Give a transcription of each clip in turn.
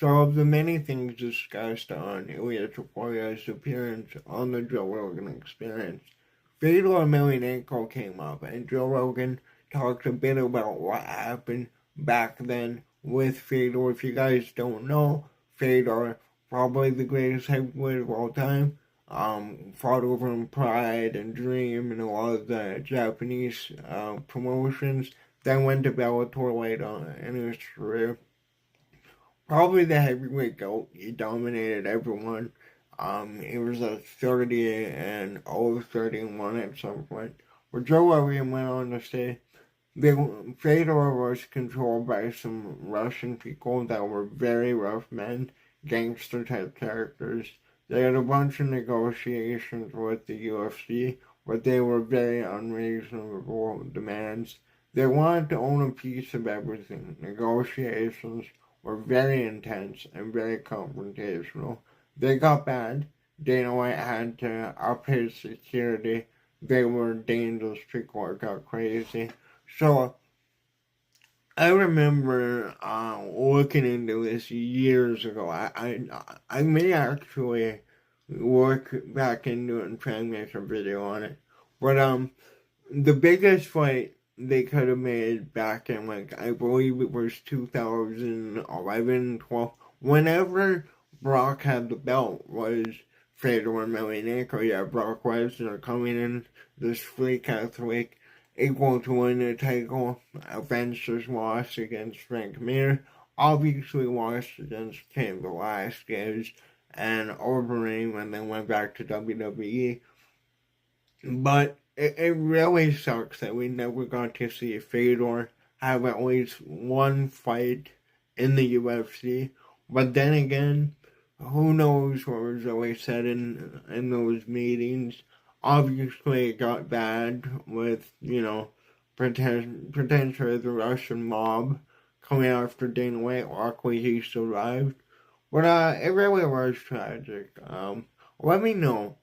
So of the many things discussed on Ilya Tapoya's appearance on the Joe Rogan Experience, Fedor Emelianenko came up, and Joe Rogan talked a bit about what happened back then with Fedor. If you guys don't know, Fedor, probably the greatest heavyweight of all time, fought over in Pride and Dream and a lot of the Japanese promotions. Then went to Bellator later in his career. Probably the heavyweight GOAT. He dominated everyone. He was a 30 and over 31 at some point. But Joe Rogan went on to say Fedor was controlled by some Russian people that were very rough men, gangster type characters. They had a bunch of negotiations with the UFC, but they were very unreasonable demands. They wanted to own a piece of everything. Negotiations were very intense and very confrontational. They got bad. Dana White had to up his security. They were dangerous people that got crazy. So I remember looking into this years ago. I may actually look back into it and try and make a video on it. But the biggest fight they could have made back in, like, I believe it was 2011, 12. Whenever Brock had the belt was Fedor Emelianenko. Yeah, Brock Lesnar coming in this freak athlete, able to win the title, avenge his loss against Frank Mir, obviously lost against Cain Velasquez and Overeem, and then went back to WWE. But it really sucks that we never got to see Fedor have at least one fight in the UFC. But then again, who knows what was really said in those meetings. Obviously, it got bad with, potentially the Russian mob coming after Dana White. Luckily, he survived. But it really was tragic. Let me know.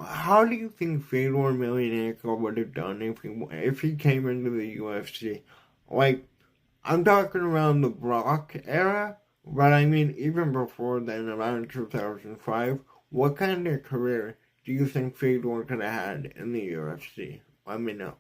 How do you think Fedor Emelianenko would have done if he came into the UFC? Like, I'm talking around the Brock era, but I mean even before then, around 2005. What kind of career do you think Fedor could have had in the UFC? Let me know.